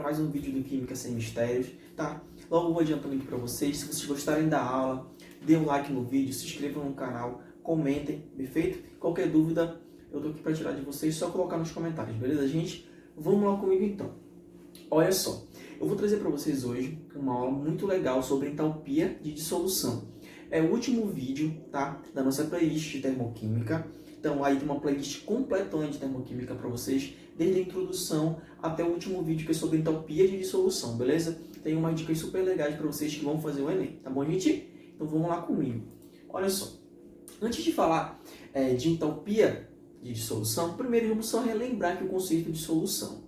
mais um vídeo do Química Sem Mistérios, tá? Logo vou adiantando aqui para vocês. Se vocês gostarem da aula, dê um like no vídeo, se inscrevam no canal, comentem, perfeito? Qualquer dúvida, eu tô aqui para tirar de vocês, só colocar nos comentários, beleza, gente? Vamos lá comigo então. Olha só, eu vou trazer para vocês hoje uma aula muito legal sobre entalpia de dissolução. É o último vídeo, tá, da nossa playlist de termoquímica. Então aí tem uma playlist completona de termoquímica para vocês, desde a introdução até o último vídeo que é sobre entalpia de dissolução, beleza? Tem umas dicas super legais para vocês que vão fazer o Enem, tá bom, gente? Então vamos lá comigo. Olha só, antes de falar de entalpia de dissolução, primeiro vamos só relembrar aqui o conceito de solução.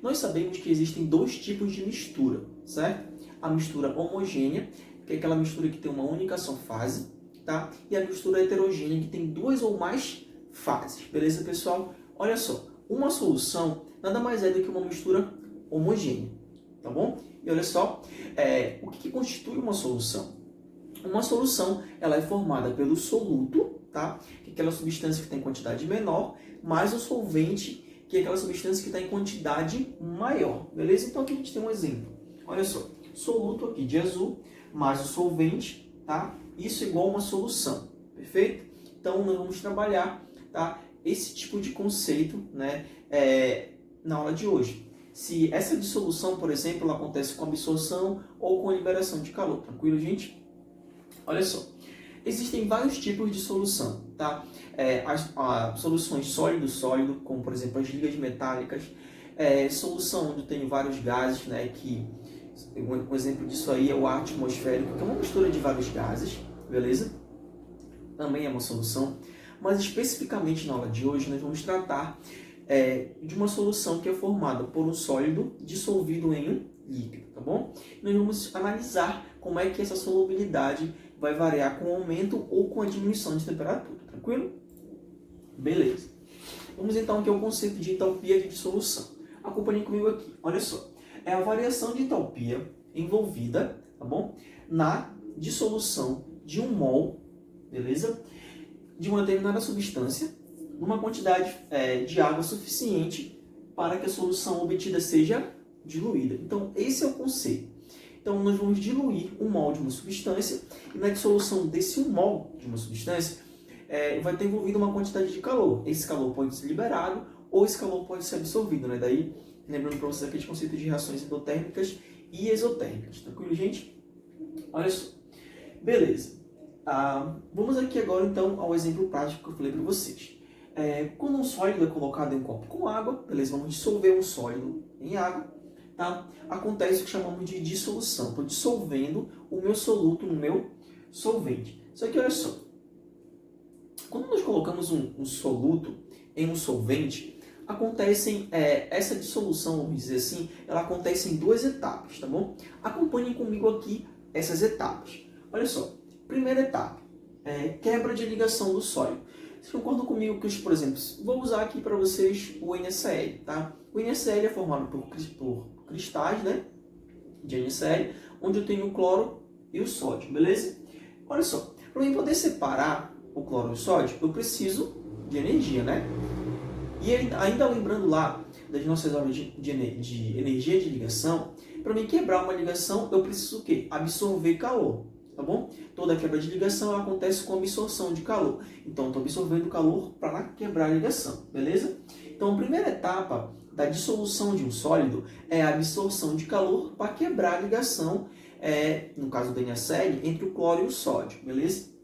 Nós sabemos que existem dois tipos de mistura, certo? A mistura homogênea, que é aquela mistura que tem uma única só fase, tá? E a mistura heterogênea, que tem duas ou mais fases, beleza, pessoal? Olha só, uma solução nada mais é do que uma mistura homogênea, tá bom? E olha só, o que constitui uma solução? Uma solução, ela é formada pelo soluto, tá? Que é aquela substância que tem quantidade menor, mais o solvente, que é aquela substância que está em quantidade maior, beleza? Então aqui a gente tem um exemplo. Olha só, soluto aqui de azul, mais o solvente, tá? Isso é igual a uma solução, perfeito? Então nós vamos trabalhar, tá, esse tipo de conceito, né, na aula de hoje. Se essa dissolução, por exemplo, ela acontece com absorção ou com liberação de calor, tranquilo, gente? Olha só, existem vários tipos de solução, tá? As soluções sólido-sólido, como por exemplo as ligas metálicas, solução onde eu tenho vários gases, né, que um exemplo disso aí é o ar atmosférico, que é uma mistura de vários gases, beleza? Também é uma solução, mas especificamente na aula de hoje nós vamos tratar de uma solução que é formada por um sólido dissolvido em um líquido, tá bom? Nós vamos analisar como é que essa solubilidade vai variar com o aumento ou com a diminuição de temperatura, tranquilo? Beleza. Vamos então aqui ao conceito de entalpia de dissolução. Acompanhe comigo aqui, olha só. É a variação de entalpia envolvida, tá bom? Na dissolução de um mol, beleza? De uma determinada substância, numa quantidade de água suficiente para que a solução obtida seja diluída. Então, esse é o conceito. Então, nós vamos diluir um mol de uma substância e na dissolução desse mol de uma substância vai ter envolvido uma quantidade de calor. Esse calor pode ser liberado ou esse calor pode ser absorvido, né? Daí, lembrando para vocês aqui de conceito de reações endotérmicas e exotérmicas. Tranquilo, gente? Olha só. Beleza. Vamos aqui agora, então, ao exemplo prático que eu falei para vocês. Quando um sólido é colocado em um copo com água, beleza? Vamos dissolver um sólido em água, tá? Acontece o que chamamos de dissolução. Estou dissolvendo o meu soluto no meu solvente. Só que olha só, quando nós colocamos um soluto em um solvente, essa dissolução, vamos dizer assim, ela acontece em duas etapas, tá bom? Acompanhem comigo aqui essas etapas. Olha só, primeira etapa, quebra de ligação do sólido. Vocês concordam comigo que, por exemplo, vou usar aqui para vocês o NaCl, tá? O NaCl é formado por cristais, né, de NaCl, onde eu tenho o cloro e o sódio, beleza? Olha só, para eu poder separar o cloro e o sódio, eu preciso de energia, né? E ainda lembrando lá das nossas aulas de energia de ligação, para mim quebrar uma ligação, eu preciso o quê? Absorver calor, tá bom? Toda quebra de ligação ela acontece com absorção de calor. Então, estou absorvendo calor para quebrar a ligação, beleza? Então, a primeira etapa da dissolução de um sólido é a absorção de calor para quebrar a ligação, no caso do NaCl, entre o cloro e o sódio, beleza?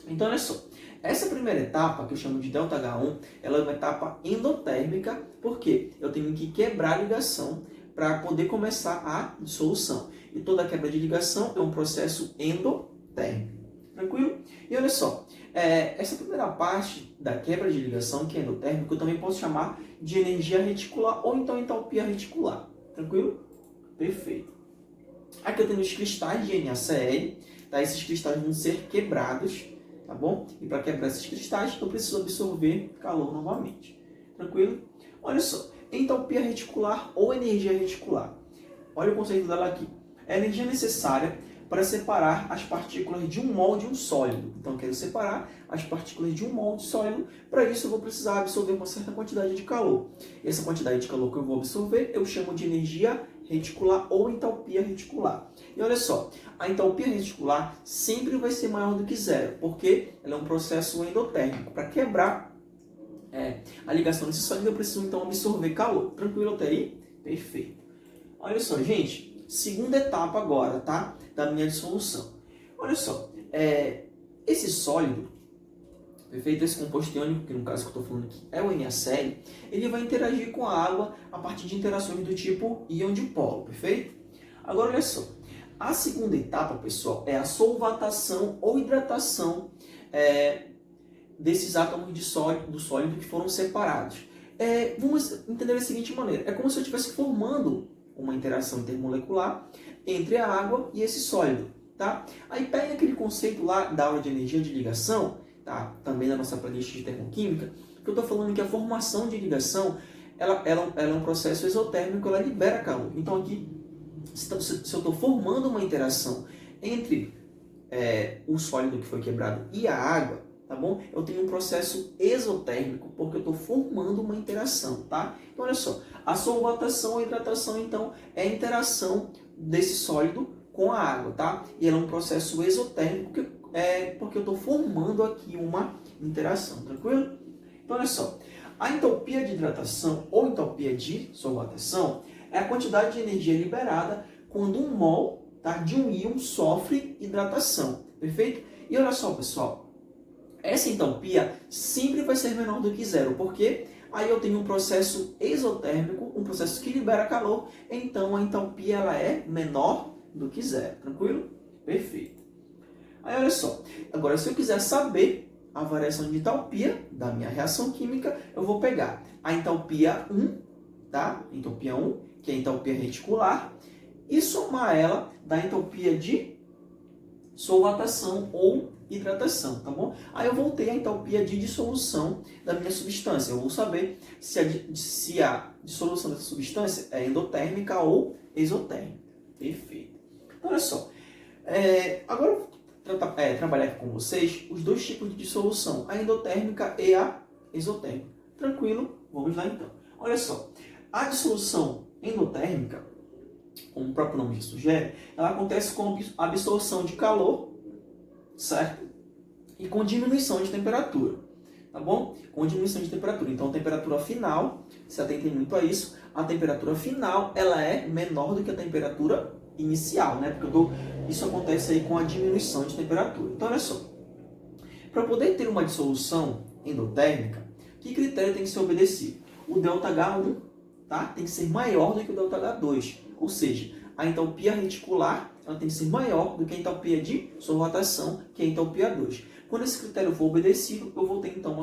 Então, olha só. Essa primeira etapa, que eu chamo de ΔH1, ela é uma etapa endotérmica, porque eu tenho que quebrar a ligação para poder começar a dissolução. E toda quebra de ligação é um processo endotérmico. Tranquilo? E olha só, essa primeira parte da quebra de ligação, que é endotérmica, eu também posso chamar de energia reticular ou então entalpia reticular. Tranquilo? Perfeito. Aqui eu tenho os cristais de NaCl, tá? Esses cristais vão ser quebrados, tá bom? E para quebrar esses cristais, eu preciso absorver calor novamente. Tranquilo? Olha só, entalpia reticular ou energia reticular. Olha o conceito dela aqui. É a energia necessária para separar as partículas de um mol de um sólido. Então, eu quero separar as partículas de um mol de sólido. Para isso, eu vou precisar absorver uma certa quantidade de calor. Essa quantidade de calor que eu vou absorver, eu chamo de energia reticular ou entalpia reticular. E olha só, a entalpia reticular sempre vai ser maior do que zero, porque ela é um processo endotérmico. Para quebrar a ligação desse sólido, eu preciso então absorver calor. Tranquilo até aí? Perfeito. Olha só, gente, segunda etapa agora, tá? Da minha dissolução. Olha só, esse sólido, perfeito? Esse composto iônico, que no caso que eu estou falando aqui é o NaCl, ele vai interagir com a água a partir de interações do tipo íon dipolo, perfeito? Agora, olha só, a segunda etapa, pessoal, é a solvatação ou hidratação desses átomos do sólido que foram separados. Vamos entender da seguinte maneira, é como se eu estivesse formando uma interação intermolecular entre a água e esse sólido, tá? Aí pega aquele conceito lá da aula de energia de ligação, tá? Também da nossa playlist de termoquímica, que eu estou falando que a formação de ligação, ela é um processo exotérmico, ela libera calor. Então aqui, se eu estou formando uma interação entre o sólido que foi quebrado e a água, tá bom? Eu tenho um processo exotérmico, porque eu estou formando uma interação, tá? Então, olha só, a solvatação ou hidratação, então, é a interação desse sólido com a água, tá? E ela é um processo exotérmico, porque eu estou formando aqui uma interação, tranquilo? Então, olha só, a entalpia de hidratação ou entalpia de solvatação é a quantidade de energia liberada quando um mol, tá, de um íon sofre hidratação, perfeito? E olha só, pessoal, essa entalpia sempre vai ser menor do que zero, porque aí eu tenho um processo exotérmico, um processo que libera calor, então a entalpia ela é menor do que zero, tranquilo? Perfeito. Aí olha só, agora se eu quiser saber a variação de entalpia da minha reação química, eu vou pegar a entalpia 1, tá? Entalpia 1, que é a entalpia reticular, e somar ela da entalpia de solvatação ou hidratação, tá bom? Aí eu vou ter a entalpia de dissolução da minha substância. Eu vou saber se a dissolução dessa substância é endotérmica ou exotérmica. Perfeito. Então, olha só. Agora eu vou trabalhar aqui com vocês os dois tipos de dissolução, a endotérmica e a exotérmica. Tranquilo? Vamos lá então. Olha só. A dissolução endotérmica, como o próprio nome já sugere, ela acontece com a absorção de calor, certo? E com diminuição de temperatura, tá bom? Com diminuição de temperatura. Então, a temperatura final, se atentem muito a isso, a temperatura final, ela é menor do que a temperatura inicial, né? Porque isso acontece aí com a diminuição de temperatura. Então, olha só. Para poder ter uma dissolução endotérmica, que critério tem que ser obedecido? O ΔH1, tá? Tem que ser maior do que o ΔH2. Ou seja, a entalpia reticular ela tem que ser maior do que a entalpia de solvatação, que é a entalpia 2. Quando esse critério for obedecido, eu vou ter então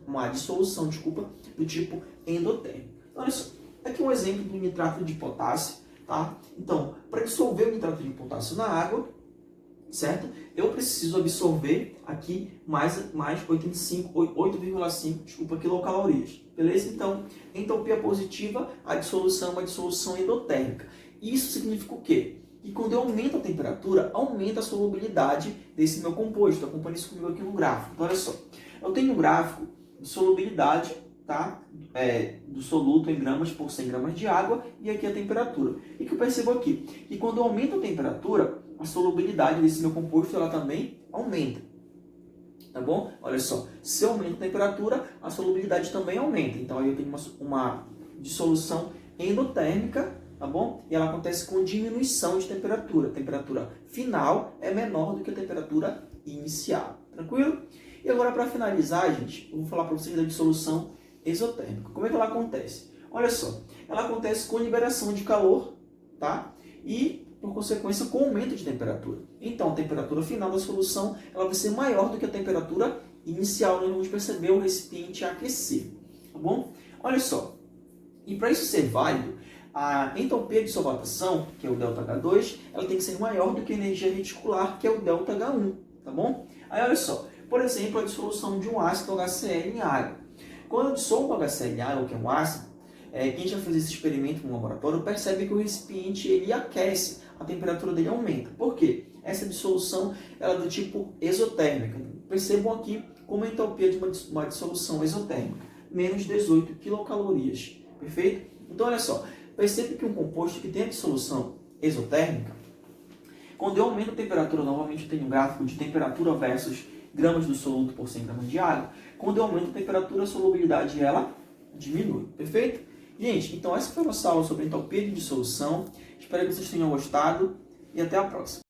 uma dissolução do tipo endotérmico. Então, olha só, aqui um exemplo do nitrato de potássio, tá? Então, para dissolver o nitrato de potássio na água, certo? Eu preciso absorver aqui mais 8,5 quilocalorias. Beleza? Então, entalpia positiva, a dissolução é uma dissolução endotérmica. Isso significa o quê? Que quando eu aumento a temperatura, aumenta a solubilidade desse meu composto. Acompanhe isso comigo aqui no gráfico. Então, olha só. Eu tenho um gráfico de solubilidade, tá? Do soluto em gramas por 100 gramas de água e aqui a temperatura. E que eu percebo aqui? Que quando eu aumento a temperatura, a solubilidade desse meu composto ela também aumenta. Tá bom? Olha só. Se eu aumento a temperatura, a solubilidade também aumenta. Então, aí eu tenho uma dissolução endotérmica, tá bom? E ela acontece com diminuição de temperatura. A temperatura final é menor do que a temperatura inicial. Tranquilo? E agora, para finalizar, gente, eu vou falar para vocês da dissolução exotérmica. Como é que ela acontece? Olha só, ela acontece com liberação de calor, tá? E, por consequência, com aumento de temperatura. Então, a temperatura final da solução ela vai ser maior do que a temperatura inicial. Nós vamos perceber o recipiente aquecer, tá bom? Olha só, e para isso ser válido, a entalpia de solvatação, que é o ΔH2, ela tem que ser maior do que a energia reticular, que é o ΔH1, tá bom? Aí, olha só, por exemplo, a dissolução de um ácido HCl em água. Quando eu dissolvo o HCl em água, que é um ácido, quem já fez esse experimento no laboratório percebe que o recipiente ele aquece, a temperatura dele aumenta. Por quê? Essa dissolução ela é do tipo exotérmica. Percebam aqui como a entalpia de uma dissolução exotérmica, menos 18 quilocalorias. Perfeito? Então, olha só, Percebe que um composto que tem a dissolução exotérmica, quando eu aumento a temperatura, novamente eu tenho um gráfico de temperatura versus gramas do soluto por 100 gramas de água, quando eu aumento a temperatura, a solubilidade ela diminui, perfeito? Gente, então essa foi a nossa aula sobre entropia de dissolução. Espero que vocês tenham gostado e até a próxima.